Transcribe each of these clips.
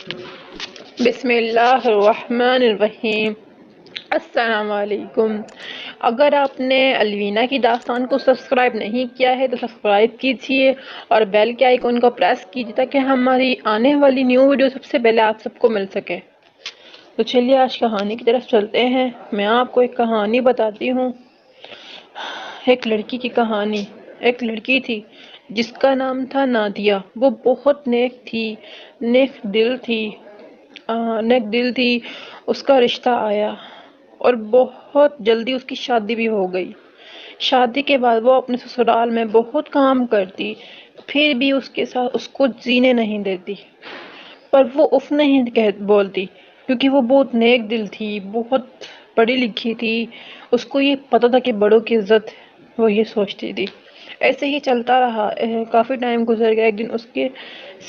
بسم اللہ الرحمن الرحیم۔ السلام علیکم۔ اگر آپ نے الوینا کی داستان کو سبسکرائب نہیں کیا ہے تو سبسکرائب کیجیے اور بیل کے آئیکن کو پریس کیجیے تاکہ ہماری آنے والی نیو ویڈیو سب سے پہلے آپ سب کو مل سکے۔ تو چلیے آج کہانی کی طرف چلتے ہیں۔ میں آپ کو ایک کہانی بتاتی ہوں، ایک لڑکی کی کہانی۔ ایک لڑکی تھی جس کا نام تھا نادیہ۔ وہ بہت نیک تھی، نیک دل تھی۔ اس کا رشتہ آیا اور بہت جلدی اس کی شادی بھی ہو گئی۔ شادی کے بعد وہ اپنے سسرال میں بہت کام کرتی، پھر بھی اس کے ساتھ اس کو جینے نہیں دیتی، پر وہ اف نہیں بولتی کیونکہ وہ بہت نیک دل تھی، بہت پڑھی لکھی تھی۔ اس کو یہ پتہ تھا کہ بڑوں کی عزت، وہ یہ سوچتی تھی۔ ایسے ہی چلتا رہا، کافی ٹائم گزر گیا۔ ایک دن اس کے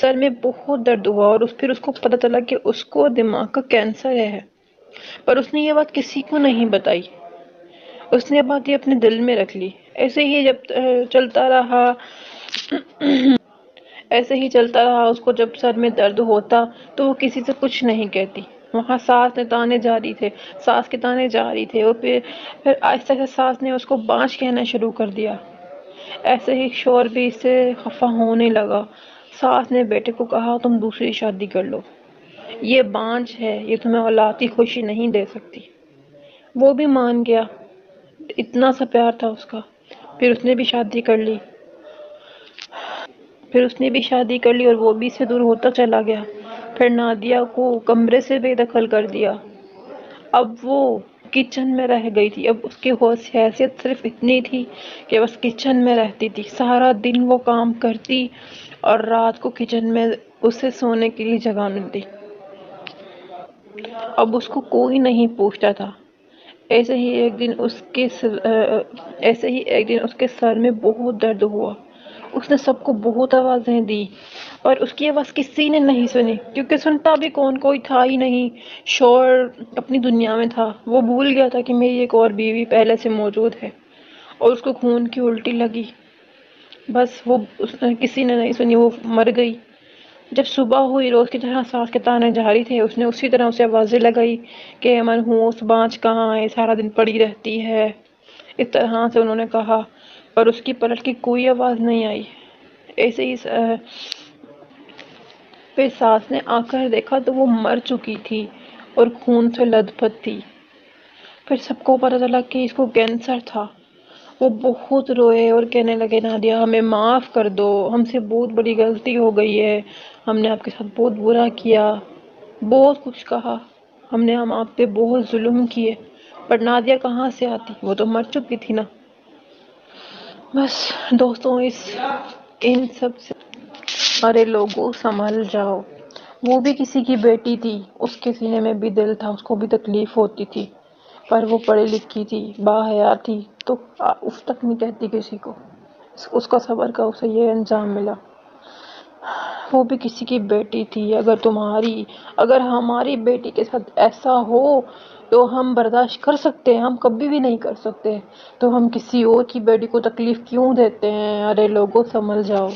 سر میں بہت درد ہوا اور پھر اس کو پتہ چلا کہ اس کو دماغ کا کینسر ہے، پر اس نے یہ بات کسی کو نہیں بتائی۔ اس نے بات یہ اپنے دل میں رکھ لی۔ ایسے ہی جب چلتا رہا ایسے ہی چلتا رہا، اس کو جب سر میں درد ہوتا تو وہ کسی سے کچھ نہیں کہتی۔ وہاں ساس نے تانے جاری تھے، ساس کے تانے جاری تھے، اور پھر آہستہ سے ساس نے اس کو بانجھ کہنا شروع کر دیا۔ ایسے ہی شوہر بھی اس سے خفا ہونے لگا۔ ساس نے بیٹے کو کہا تم دوسری شادی کر لو، یہ بانجھ ہے، یہ تمہیں اولاد کی خوشی نہیں دے سکتی۔ وہ بھی مان گیا، اتنا سا پیار تھا اس کا۔ پھر اس نے بھی شادی کر لی اور وہ بھی سے دور ہوتا چلا گیا۔ پھر نادیہ کو کمرے سے بے دخل کر دیا۔ اب وہ کچن میں رہ گئی تھی۔ اب اس کی حیثیت صرف اتنی تھی کہ بس کچن میں رہتی تھی، سارا دن وہ کام کرتی اور رات کو کچن میں اسے سونے کے لیے جگہ ملتی۔ اب اس کو کوئی نہیں پوچھتا تھا۔ ایسے ہی ایک دن اس کے سر میں بہت درد ہوا۔ اس نے سب کو بہت آوازیں دی اور اس کی آواز کسی نے نہیں سنی، کیونکہ سنتا بھی کون، کوئی تھا ہی نہیں۔ شوہر اپنی دنیا میں تھا، وہ بھول گیا تھا کہ میری ایک اور بیوی پہلے سے موجود ہے، اور اس کو خون کی الٹی لگی۔ بس کسی نے نہیں سنی، وہ مر گئی۔ جب صبح ہوئی، روز کی طرح ساس کے تانے جاری تھے۔ اس نے اسی طرح اسے آوازیں لگائی کہ منحوس بانجھ کہاں ہے، سارا دن پڑی رہتی ہے، اس طرح سے انہوں نے کہا، پر اس کی پلٹ کی کوئی آواز نہیں آئی۔ ایسے ہی پھر ساس نے آ کر دیکھا تو وہ مر چکی تھی اور خون سے لت پت تھی۔ پھر سب کو پتہ چلا کہ اس کو کینسر تھا۔ وہ بہت روئے اور کہنے لگے نادیہ ہمیں معاف کر دو، ہم سے بہت بڑی غلطی ہو گئی ہے، ہم نے آپ کے ساتھ بہت برا کیا، بہت کچھ کہا، ہم آپ پہ بہت ظلم کیے۔ پر نادیہ کہاں سے آتی، وہ تو مر چکی تھی نا۔ بس دوستوں، ان سب سے ارے لوگوں سنبھل جاؤ۔ وہ بھی کسی کی بیٹی تھی، اس کے سینے میں بھی دل تھا، اس کو بھی تکلیف ہوتی تھی، پر وہ پڑھی لکھی تھی، باحیا تھی، تو اف تک نہیں کہتی کسی کو۔ اس کا صبر کا اسے یہ انجام ملا۔ وہ بھی کسی کی بیٹی تھی۔ اگر ہماری بیٹی کے ساتھ ایسا ہو تو ہم برداشت کر سکتے ہیں؟ ہم کبھی بھی نہیں کر سکتے، تو ہم کسی اور کی بیٹی کو تکلیف کیوں دیتے ہیں؟ ارے لوگوں سنبھل جاؤ۔